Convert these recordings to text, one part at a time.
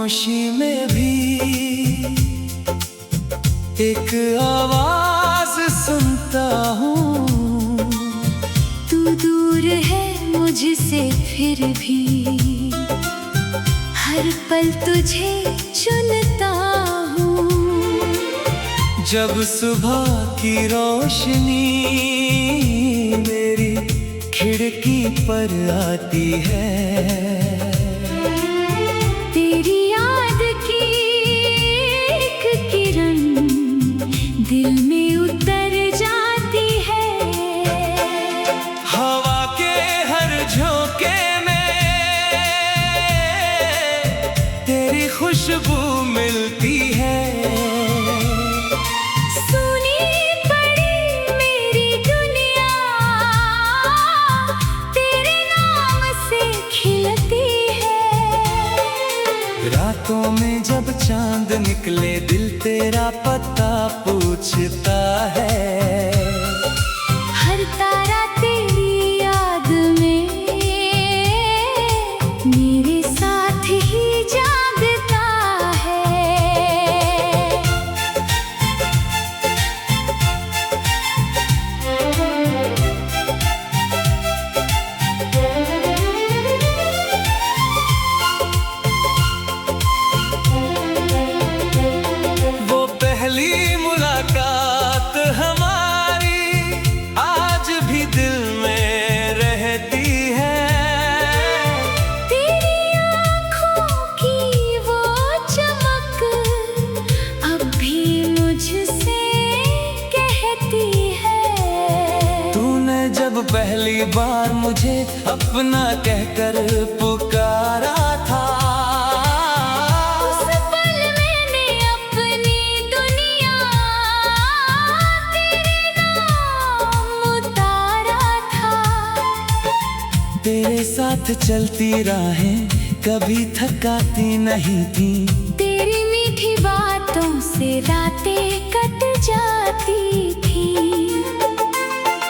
खामोशी में भी एक आवाज सुनता हूँ। तू दूर है मुझसे फिर भी हर पल तुझे चुनता हूँ। जब सुबह की रोशनी मेरी खिड़की पर आती है, तेरी याद की एक किरण दिल में उतर जाती है। हवा के हर झोंके में तेरी खुशबू मिलती है। रातों में जब चांद निकले दिल तेरा पता पूछता है। हर तारा तेरी याद में मेरे साथ ही जागता है। पहली मुलाकात हमारी आज भी दिल में रहती है। तेरी आँखों की वो चमक अब भी मुझसे कहती है। तूने जब पहली बार मुझे अपना कहकर पुकारा था, तेरे साथ चलती राहें कभी थकाती नहीं थी। तेरी मीठी बातों से रातें कट जाती थी।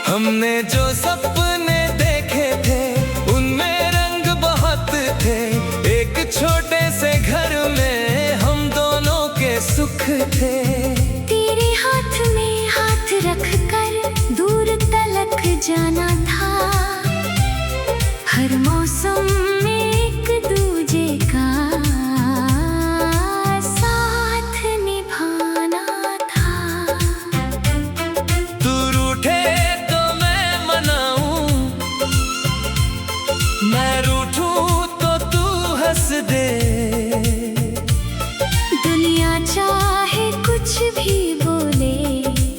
हमने जो सपने देखे थे उनमें रंग बहुत थे। एक छोटे से घर में हम दोनों के सुख थे। तेरे हाथ में हाथ रख कर दूर तलक जाना था। हर मौसम में एक दूजे का साथ निभाना था। तू रूठे तो मैं मनाऊं, मैं रूठूं तो तू हंस दे। दुनिया चाहे कुछ भी बोले,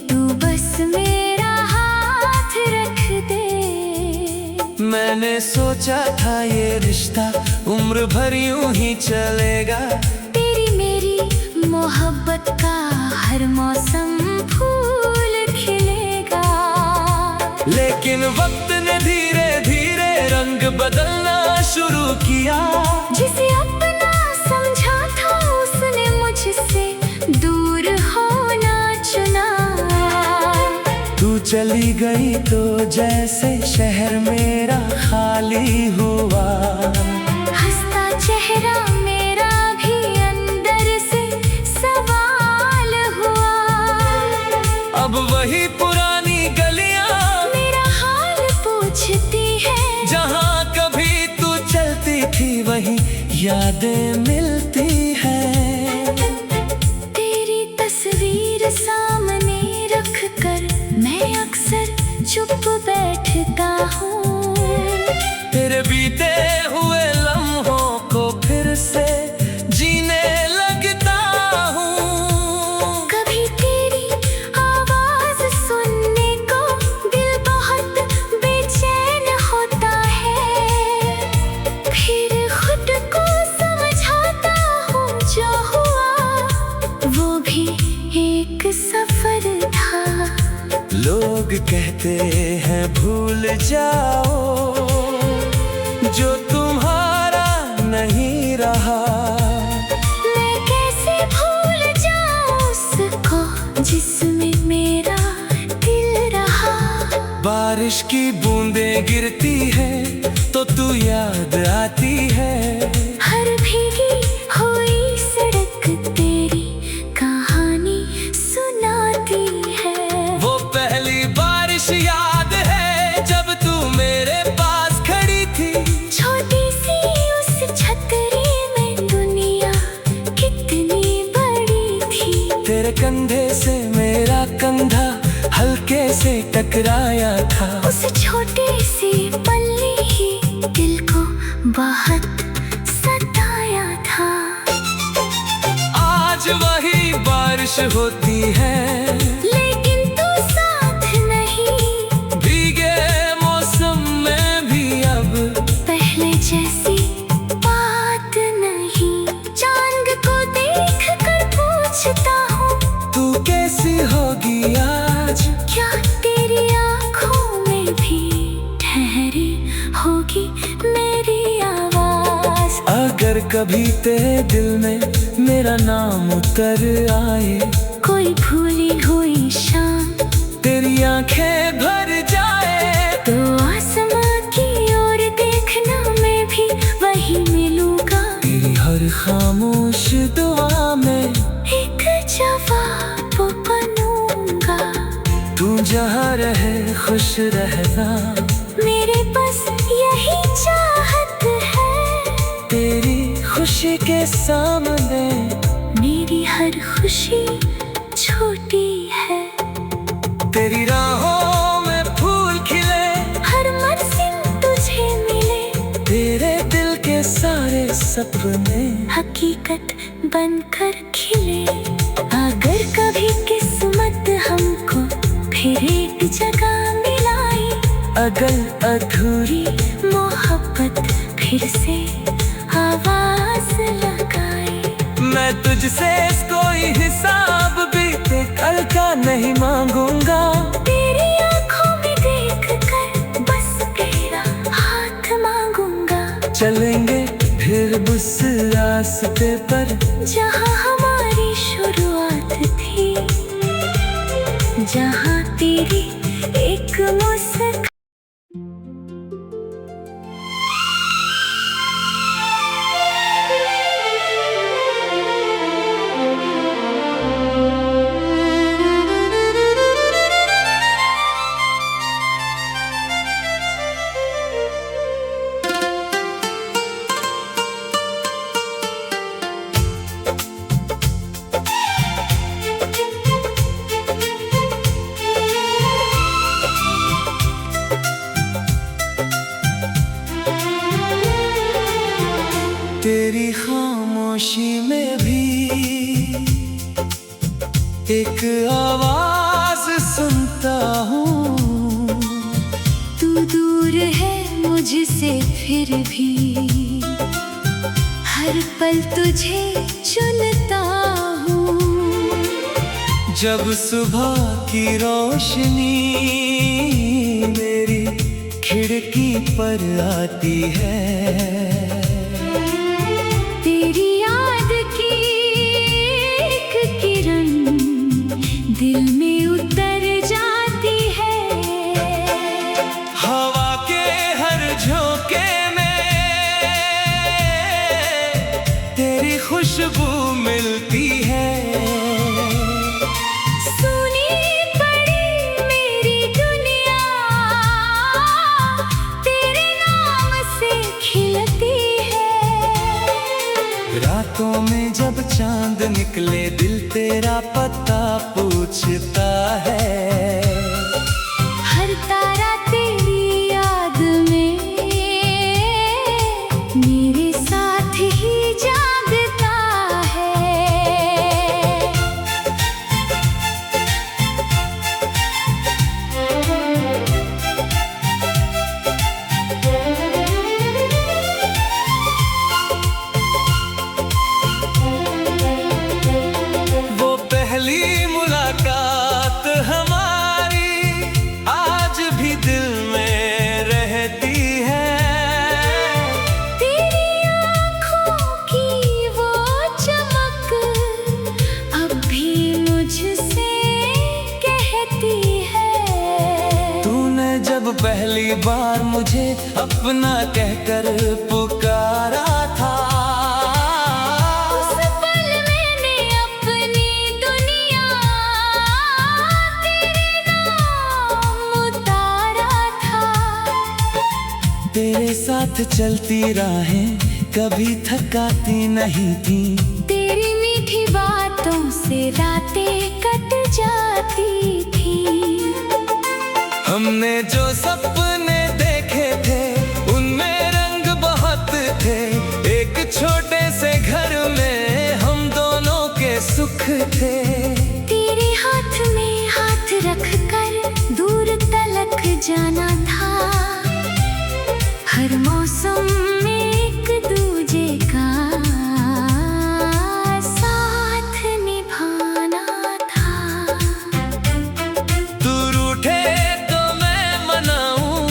तू बस मेरा हाथ रख दे। मैंने सोचा था ये रिश्ता उम्र भर यूं ही चलेगा। तेरी मेरी मोहब्बत का हर मौसम फूल खिलेगा। लेकिन वक्त ने धीरे धीरे रंग बदलना शुरू किया। जिसे अपना समझा था उसने मुझसे दूर होना चुना। तू चली गई तो जैसे शहर मेरा खाली हुआ। हंसता चेहरा मेरा भी अंदर से सवाल हुआ। अब वही पुरानी गलियां मेरा हाल पूछती है। जहां कभी तू चलती थी वही यादें मिलती हैं। तेरी तस्वीर सामने रख कर मैं अक्सर चुप बैठता हूँ। तेरे बीते हुए लम्हों को फिर से जीने लगता हूँ। कभी तेरी आवाज सुनने को दिल बहुत बेचैन होता है। फिर खुद को समझाता हूँ जो हुआ वो भी एक सफर था। लोग कहते हैं भूल जाओ जो तुम्हारा नहीं रहा। मैं कैसे भूल जाऊं उसको जिसमें मेरा दिल रहा। बारिश की बूंदें गिरती है तो तू याद आती है। हर भीगी हुई से टकराया था। उस छोटी सी पल्ली ही दिल को बहुत सताया था। आज वही बारिश होती है, लेकिन तू साथ नहीं। भीगे मौसम में भी अब पहले जैसी बात नहीं। चांद को देख कर पूछता हूँ, तू कैसी होगी आज? क्या तेरी आँखों में भी ठहरी होगी मेरी आवाज? अगर कभी तेरे दिल में मेरा नाम उतर आए, कोई भूली हुई शाम तेरी आंखें भर जाए, तो आसमां की ओर देखना, मैं भी वही मिलूंगा। तेरी हर खामोश दुआ में एक जवाब बनूंगा। तू जहाँ रहे खुश रहना, मेरे बस यही चाहत है। तेरी खुशी के सामने मेरी हर खुशी छोटी है। तेरी राहों में फूल खिले, हर मर्ज़ी तुझे मिले, तेरे दिल के सारे सपने हकीकत बनकर खिले। अगर कभी किस्मत हमको फिर एक जगह मिलाई, अगल अधूरी मोहब्बत फिर से आवाज लगाई, मैं तुझसे कोई हिसाब बीते कल का नहीं मांगूंगा। तेरी आँखों में देख कर बस तेरा हाथ मांगूंगा। चलेंगे फिर उस रास्ते पर जहाँ हमारी शुरुआत थी, जहाँ तेरी एक मुस्कान। तेरी खामोशी में भी एक आवाज सुनता हूँ। तू दूर है मुझसे फिर भी हर पल तुझे चुनता हूँ। जब सुबह की रोशनी मेरी खिड़की पर आती है, तेरी याद की एक किरण दिल में उतर जाती है। हवा के हर झोंके में तेरी खुशबू मिलती है। सुनी पड़ी मेरी दुनिया तेरे नाम से खिलती है। रातों में जब चांद निकले दिल तेरा पता पूछता है। हर तारा तेरी याद में मेरे साथ ही जागता है। वो पहली मुलाकात हमारी आज भी दिल में रहती है। तेरी आँखों की वो चमक अब भी मुझसे कहती है। तूने जब पहली बार मुझे अपना कहकर पुकारा था, उस पल मैंने अपनी दुनिया तेरे नाम उतारा था। तेरे साथ चलती राहें कभी थकाती नहीं थी। तेरी मीठी बातों से रातें कट जाती थी। हमने जो सपने देखे थे उनमें रंग बहुत थे। एक छोटे से घर में हम दोनों के सुख थे। तेरे हाथ में हाथ रख कर दूर तलक जाना था। हर मौसम में एक दूजे का साथ निभाना था। तू रूठे तो मैं मनाऊं,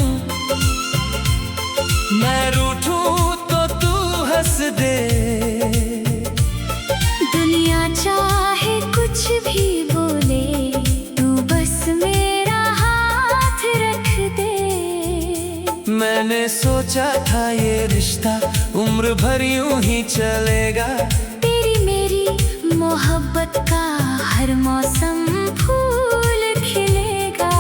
मैं रूठूं तो तू हंस दे। दुनिया चाहे कुछ भी बोले, तू बस मेरा हाथ रख दे। मैंने सोचा था ये रिश्ता उम्र भर यूं ही चलेगा। तेरी मेरी मोहब्बत का हर मौसम फूल खिलेगा।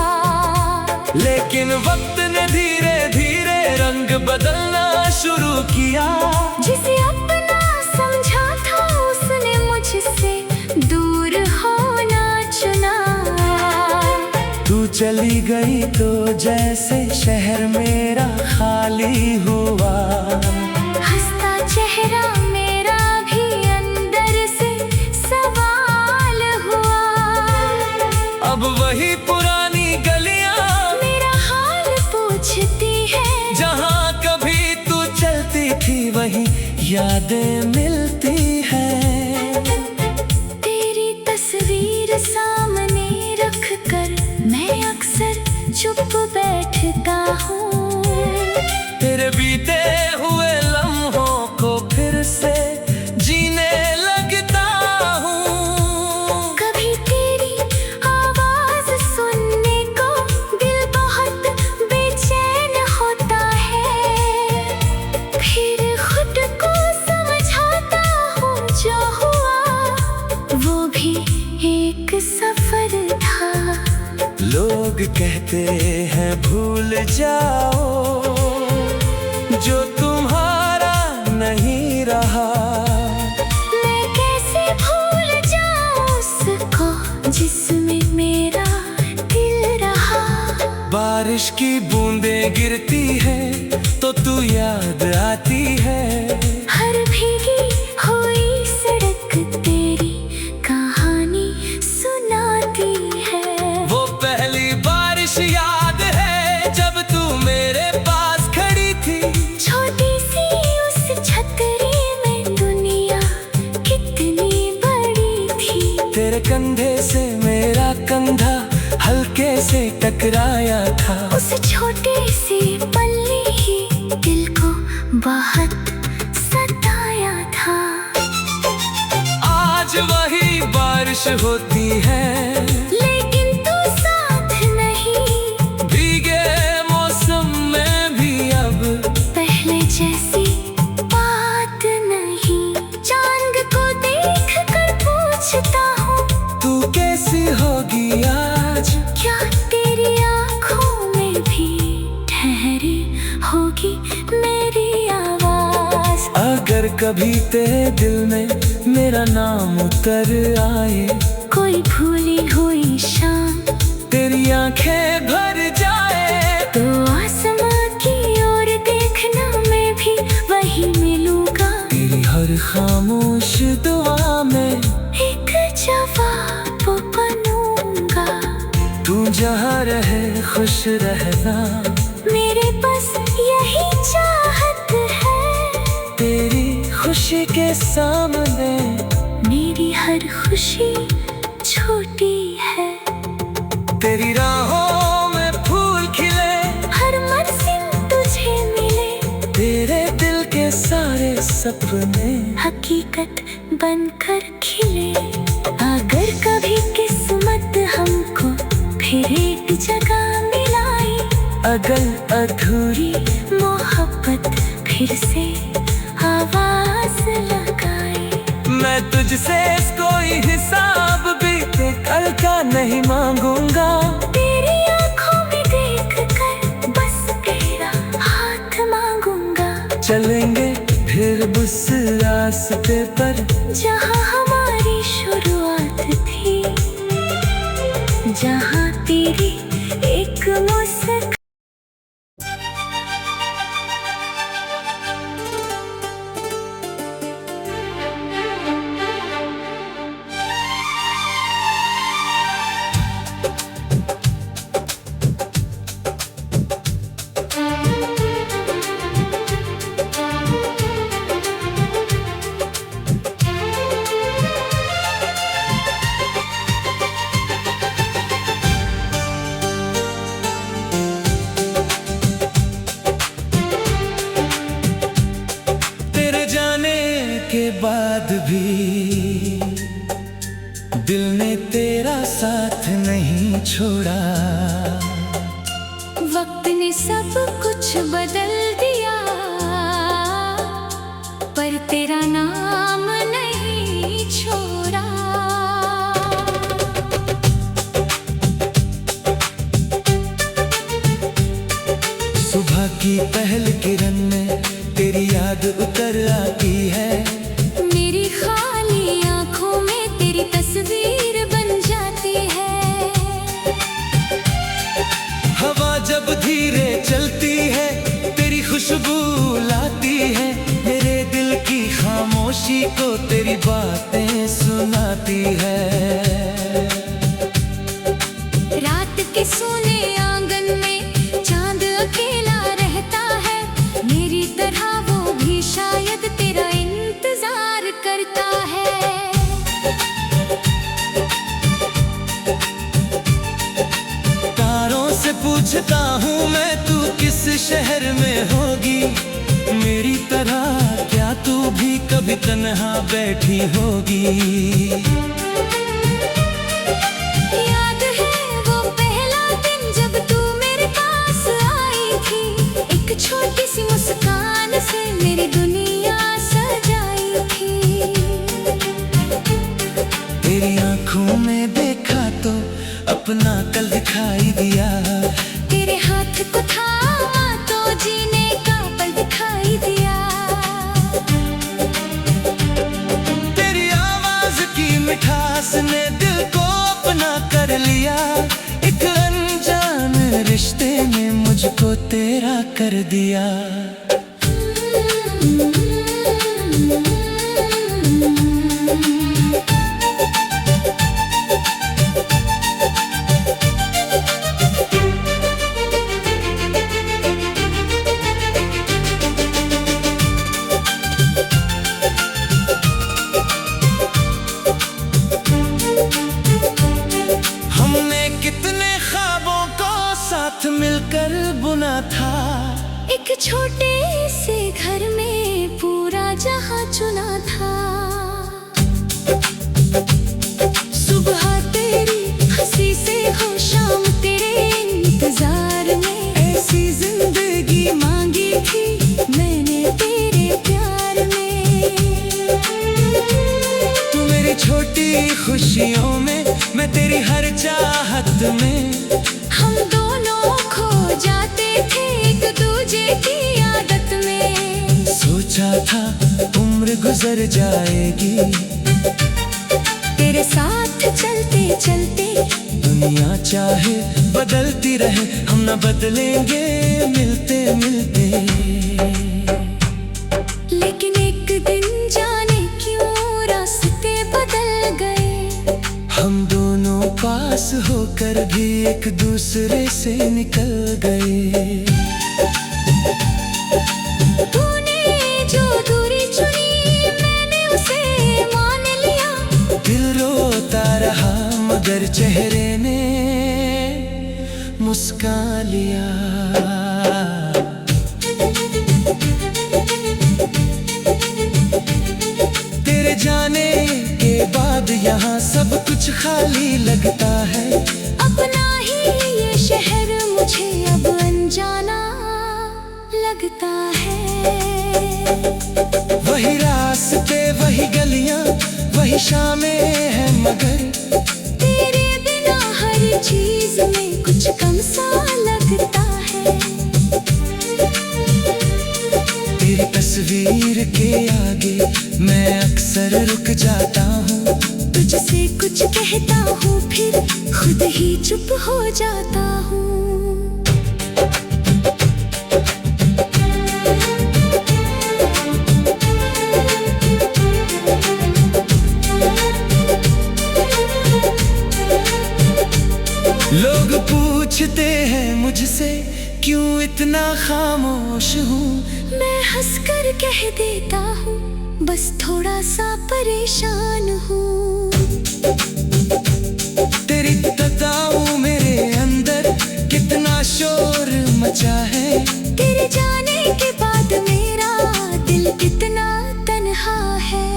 लेकिन वक्त ने धीरे धीरे रंग बदलना शुरू किया। जिसे अपना समझा था उसने मुझसे दूर होना चुना। तू चली गई तो जैसे शहर मेरा खाली हुआ। हंसता चेहरा मेरा भी अंदर से सवाल हुआ। अब वही पुरानी गलियां मेरा हाल पूछती है। जहाँ कभी तू चलती थी वही यादें मिलती हैं। तेरी तस्वीर सामने रख कर मैं अक्सर चुप बैठता हूँ। तेरे बीते हुए लम्हों को फिर से जीने लगता हूँ। कभी तेरी आवाज सुनने को दिल बहुत बेचैन होता है। फिर खुद को समझाता हूँ जो हुआ वो भी एक सफर था। लोग कहते हैं भूल जाओ जो तुम्हारा नहीं रहा। मैं कैसे भूल जाऊं उसको जिसमें मेरा दिल रहा। बारिश की बूंदें गिरती है तो तू याद आती है। हर भीगी हुई सड़क तेरी कहानी सुनाती है। वो पहली बारिश याद है जब तू मेरे पास खड़ी थी। छोटी सी उस छतरी में दुनिया कितनी बड़ी थी। तेरे कंधे से मेरा कंधा हल्के से टकराया था। उस छोटे से पल्ले ही दिल को बहुत सताया था। आज वही बारिश होती है लेकिन तू साथ नहीं। भीगे मौसम में भी अब पहले जैसी बात नहीं। चांद को देख कर पूछता हूँ तू कैसी होगी आज। क्या तेरी आँखों में भी ठहरी होगी मेरी आवाज। अगर कभी तेरे दिल में मेरा नाम उतर आए, कोई भूली हुई शाम तेरी आंखें भर जाए, तो आसमां की ओर देखना मैं भी वही मिलूंगा। तेरी हर खामोश दुआ में एक जवाब बनूंगा। तू जहाँ रहे खुश रहना, मेरे बस यही चाहत है। तेरी खुशी के सामने मेरी हर खुशी छोटी है। तेरी राहों में फूल खिले, हर मर्सिम तुझे मिले। तेरे दिल के सारे सपने हकीकत बनकर खिले। अगर कभी किस्मत हमको फिर एक जगह मिलाई, अगल अधूरी मोहब्बत फिर से आवाज लगाई। मैं तुझसे कोई हिसाब बीते कल का नहीं मांगूंगा। तेरी आँखों में देख कर बस तेरा हाथ मांगूंगा। चलेंगे फिर उस रास्ते पर जहाँ हमारी शुरुआत थी, जहाँ तेरी एक मुस्कान बाद भी दिल ने तेरा साथ नहीं छोड़ा। वक्त ने सब कुछ बदल दिया, पर तेरा नाम नहीं छोड़ा। सुबह की पहल किरण में तेरी याद उतर आती है। मेरी खाली आंखों में तेरी तस्वीर बन जाती है। हवा जब धीरे चलती है तेरी खुशबू लाती है। मेरे दिल की खामोशी को तेरी बातें सुनाती है। रात के सोने आंगन में चांद अकेला रहता है। मेरी तरह वो भी शायद तेरा इंतजार करता है। तारों से पूछता हूँ मैं तू किस शहर में होगी। मेरी तरह क्या तू भी कभी तन्हा बैठी होगी। याद है वो पहला दिन जब तू मेरे पास आई थी। एक छोटी सी मुस्कान से मेरी दुनिया सजाई थी। तेरी आंखों में देखा तो अपना कल दिखाई दिया। तेरे हाथ को थामा तो जीने का पल दिखाई दिया। तेरी आवाज की मिठास ने दिल को अपना कर लिया। एक अनजान रिश्ते ने मुझको तेरा कर दिया। हमने कितने ख्वाबों को साथ मिलकर बुना था। एक छोटे से घर में पूरा जहां चुना था। सुबह तेरी हंसी से हो शाम तेरे इंतजार में। ऐसी जिंदगी मांगी थी मैंने तेरे प्यार में। तू मेरी छोटी खुशियों में, मैं तेरी हर चाहत में। हम दोनों खो जाते थे एक दूजे की आदत में। सोचा था उम्र गुजर जाएगी। तेरे साथ चलते चलते दुनिया चाहे बदलती रहे, हम न बदलेंगे मिलते मिलते। लेकिन एक दिन जाने क्यों रास्ते बदल गए। हम दोनों पास होकर भी एक दूसरे से निकल गए। तूने जो दूरी चुनी मैंने उसे मान लिया। दिल रोता रहा मगर चेहरे ने मुस्कान लिया। तेरे जाने के बाद यहाँ सब कुछ खाली लगता है। अपना ही ये शहर मुझे अब अनजाना लगता है। वही रास्ते वही गलियां वही शामें हैं मगर तेरे बिना हर चीज में कुछ कम सा लगता है। तेरी तस्वीर के आगे मैं अक्सर रुक जाता हूँ। तुझसे कुछ कहता हूँ फिर खुद ही चुप हो जाता हूँ। लोग पूछते हैं मुझसे क्यों इतना खामोश हूँ। मैं हंसकर कह देता हूँ बस थोड़ा सा परेशान हूँ। तेरी बताऊं मेरे अंदर कितना शोर मचा है। तेरे जाने के बाद मेरा दिल कितना तन्हा है।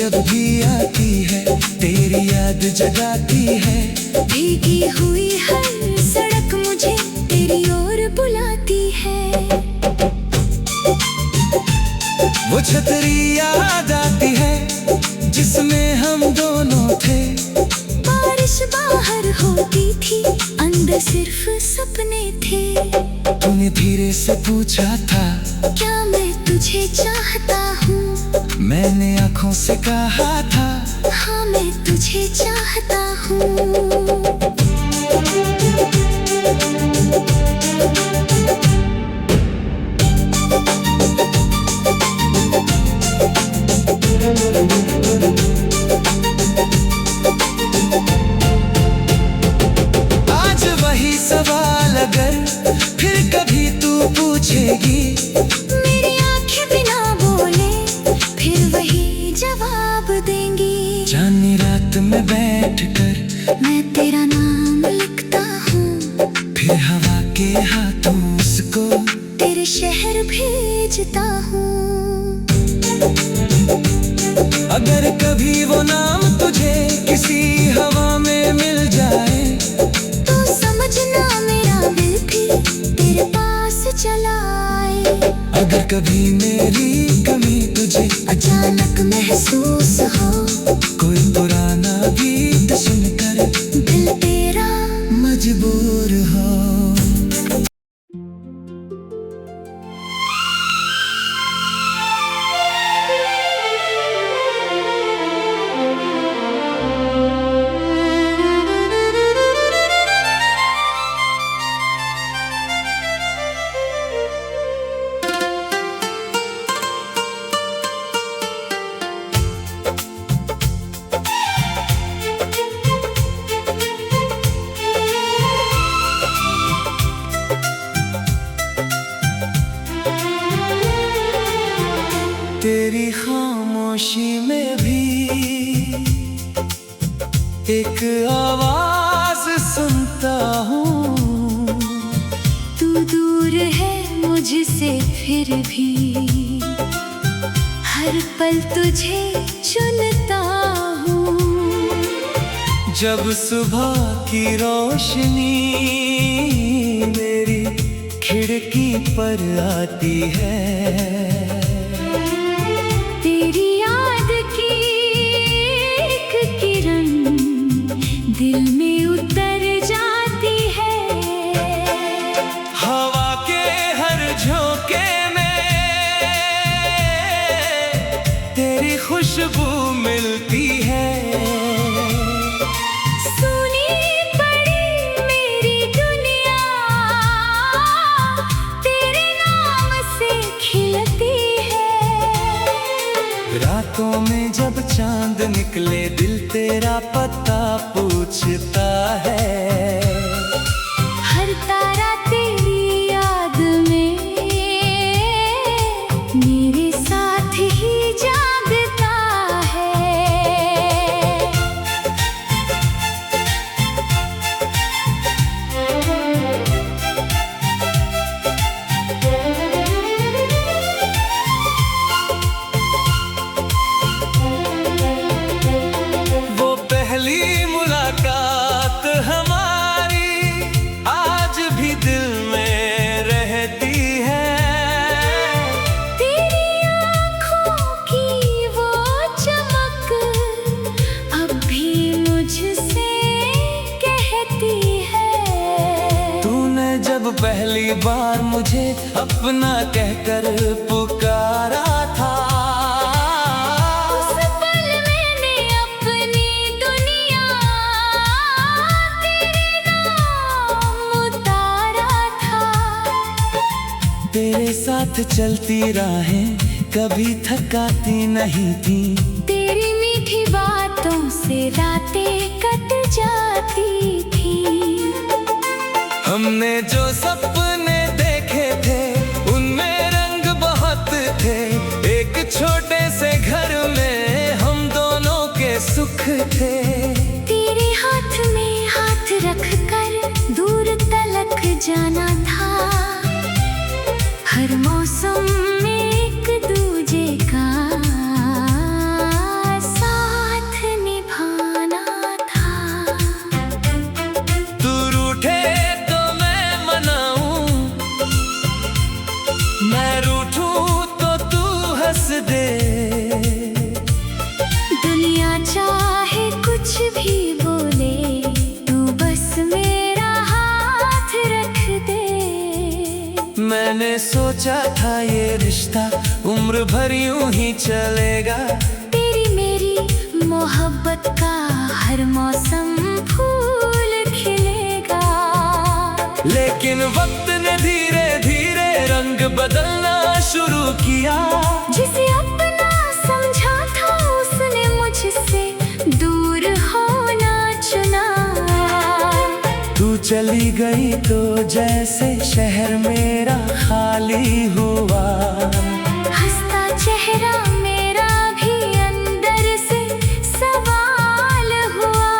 जब भी आती है तेरी याद जगाती है। भीगी हुई हर सड़क मुझे तेरी ओर बुलाती है। वो छतरी याद आती है जिसमें हम दोनों थे। बारिश बाहर होती थी, अंदर सिर्फ सपने थे। तूने धीरे से पूछा था क्या मैं तुझे चाहता हूँ? मैंने आंखों से कहा था हाँ मैं तुझे चाहता हूँ। आज वही सवाल अगर फिर कभी तू पूछेगी, मेरी आंखें बिना बोले फिर वही जवाब देंगी। चांदनी रात में बैठकर मैं तेरा नाम लिखता हूँ, फिर हवा के हाथों उसको तेरे शहर भेजता हूँ। अगर कभी वो नाम तुझे किसी हवा में मिल जाए, तो समझना मेरा दिल फिर तेरे पास चला आए। अगर कभी मेरी कमी तुझे अचानक महसूस हो, कोई पुराना गीत सुनकर दिल तेरा मजबूर हो। तेरी खामोशी में भी एक आवाज सुनता हूँ। तू दूर है मुझसे फिर भी हर पल तुझे चुनता हूँ। जब सुबह की रोशनी मेरी खिड़की पर आती है, तेरी याद की एक किरण दिल में उतर जाती है। हवा के हर झोंके में तेरी खुशबू मिलती है। सुनी पड़ी मेरी दुनिया तेरे नाम से खिलती है। रातों में जब चांद निकले दिल तेरा पता पूछता है। हर तारा तेरी याद में मेरे साथ ही जागता है। वो पहली मुलाकात हमारी आज भी दिल में रहती है। तेरी आँखों की वो चमक अब भी मुझसे कहती है। तूने जब पहली बार मुझे अपना कहकर पुकारा था, उस पल मैंने अपनी दुनिया तेरे नाम उतारा था। तेरे साथ चलती राहें कभी थकाती नहीं थी। तेरी मीठी बातों से रातें कट जाती थी। हमने जो सपने देखे थे उनमें रंग बहुत थे। एक छोटे से घर में हम दोनों के सुख थे। तेरे हाथ में हाथ रख कर दूर तलक जाना था। हर मौसम में एक दूजे का मैंने सोचा था ये रिश्ता उम्र भर यूं ही चलेगा। तेरी मेरी मोहब्बत का हर मौसम फूल खिलेगा। लेकिन वक्त ने धीरे धीरे रंग बदलना शुरू किया। जिसे अपना समझा था उसने मुझसे दूर होना चुना। तू चली गई तो जैसे शहर मेरा खाली हुआ। हंसता चेहरा मेरा भी अंदर से सवाल हुआ।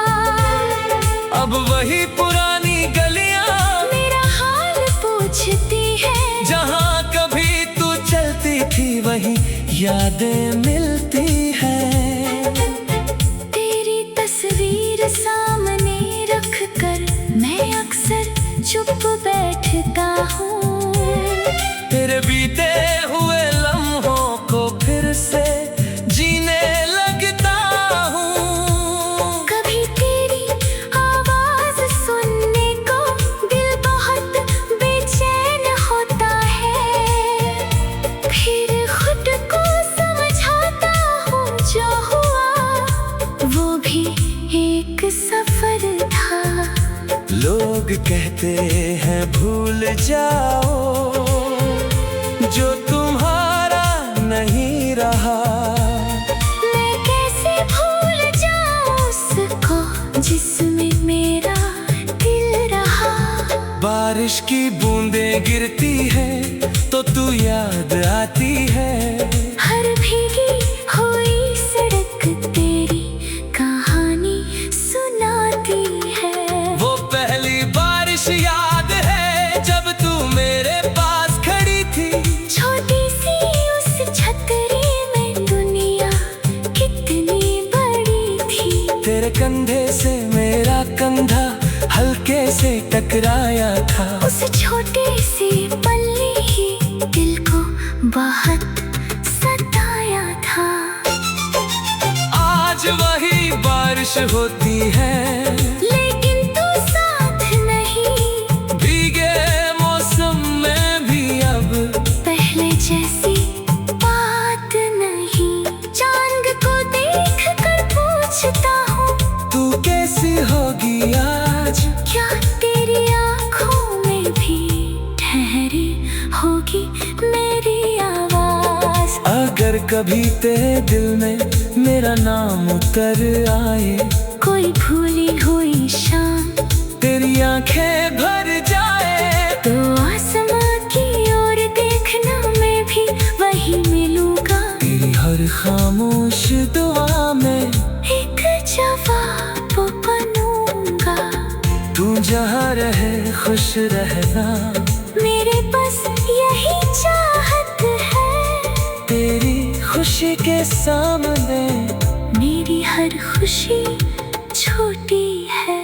अब वही पुरानी गलियां मेरा हाल पूछती है। जहाँ कभी तू चलती थी वही यादें मिलती हैं। तेरी तस्वीर सामने रख कर मैं अक्सर चुप बैठता हूँ। तेरे बीते हुए लम्हों को फिर से जीने लगता हूँ। कभी तेरी आवाज सुनने को दिल बहुत बेचैन होता है। फिर खुद को समझाता हूँ जो हुआ वो भी एक सफर था। लोग कहते हैं भूल जाओ जो तुम्हारा नहीं रहा। मैं कैसे भूल जाऊं उसको जिसमें मेरा दिल रहा। बारिश की बूंदें गिरती है तो तू याद आती है। हर भीगी हुई सड़क तेरी कहानी सुनाती है। वो पहली बारिश याद है जब तू मेरे पास खड़ी थी। छोटी सी उस छतरी में दुनिया कितनी बड़ी थी। तेरे कंधे से मेरा कंधा हल्के से टकराया था। उस छोटे से पल ने ही दिल को बहुत सताया था। आज वही बारिश होती है लेकिन तू साथ नहीं। भीगे मौसम में भी अब पहले जैसी बात नहीं। चांद को देख कर पूछता हूँ तू कैसी होगी आज। क्या तेरी आँखों में भी ठहरी होगी मेरी आवाज। अगर कभी तेरे दिल में मेरा नाम उतर आए। कोई भूली हुई शाम तेरी आंखें भर जाए तो आसमां की ओर देखना मैं भी वही मिलूंगा। तेरी हर खामोश दुआ में एक जवाब बनूंगा। तू जहाँ रहे खुश रहना। मेरे बस यही चाहत है। तेरी खुशी के सामने मेरी हर खुशी छोटी है।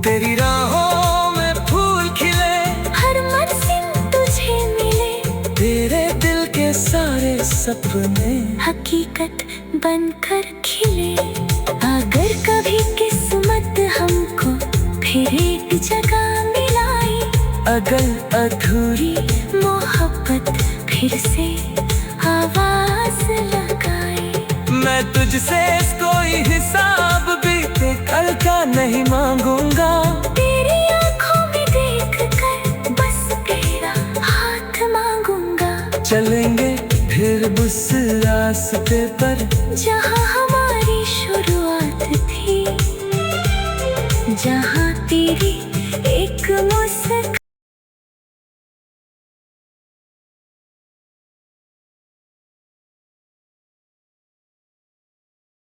तेरी राहों में फूल खिले। हर मंजिल तुझे मिले। तेरे दिल के सारे सपने हकीकत बनकर खिले। अगर कभी किस्मत हमको फिर एक जगह मिलाई। अगल अधूरी मोहब्बत फिर से आवाज लगाए। मैं तुझसे कोई हिसाब बीते कल का नहीं मांगूंगा। तेरी आँखों में देख कर बस तेरा हाथ मांगूंगा। चलेंगे फिर उस रास्ते पर जहाँ हमारी शुरुआत थी। जहाँ तेरी एक मुस्कान